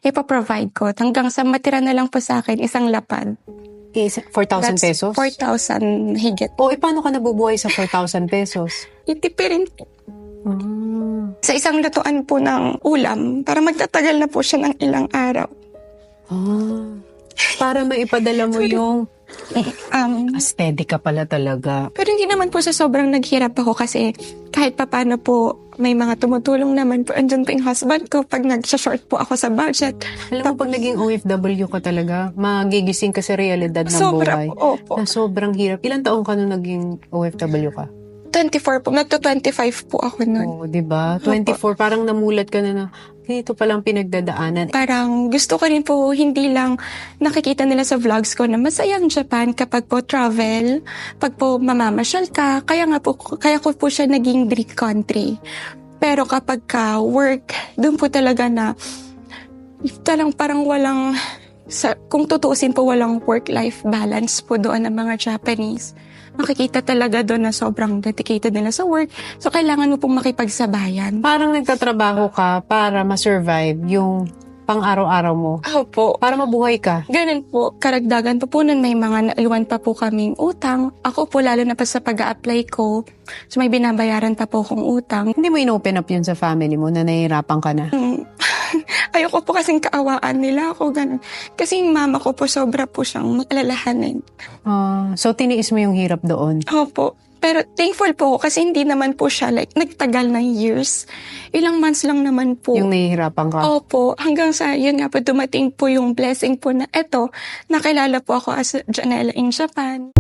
ipaprovide ko. Hanggang sa matira na lang po sa akin isang lapad. 4,000 pesos? 4,000 higit. O, paano ka nabubuhay sa 4,000 pesos? Itipirin po. Sa isang lutuan po ng ulam, para magtatagal na po siya ng ilang araw. Para maipadala mo yung steady ka pala talaga. Pero hindi naman po sa sobrang naghirap ako kasi kahit papano po may mga tumutulong naman po. Andyan po yung husband ko pag nag-short po ako sa budget. Alam mo, pag naging OFW ka talaga, magigising ka sa realidad ng buhay. Opo. Na sobrang hirap. Ilang taong ka nung naging OFW ka? 24 po. Nagto-25 po ako nun. Oo, diba? 24, parang namulat ka na ganito palang pinagdadaanan. Parang gusto ko rin po, hindi lang nakikita nila sa vlogs ko na masaya ang Japan kapag po travel, pag po mamamasyal ka, kaya ko po siya naging dream country. Pero kapag ka work, doon po talaga na parang walang, kung tutuusin po walang work-life balance po doon ng mga Japanese. Makikita talaga doon na sobrang dedicated nila sa work. So, kailangan mo pong makipagsabayan. Parang nagtatrabaho ka para ma-survive yung pang-araw-araw mo. Opo. Para mabuhay ka. Ganun po. Karagdagan pa po nun, may mga naiwan pa po kaming utang. Ako po, lalo na pa sa pag-a-apply ko, so may binabayaran pa po kong utang. Hindi mo in-open up yun sa family mo na nahihirapan ka na? Ayoko po kasing kaawaan nila ako, ganun. Kasi yung mama ko po, sobra po siyang maalalahanin. So, tiniis mo yung hirap doon? Opo. Pero thankful po ako kasi hindi naman po siya nagtagal ng years. Ilang months lang naman po. Yung nahihirapan ka? Opo. Hanggang sa, yun nga po, dumating po yung blessing po na eto, nakilala po ako as Janela in Japan.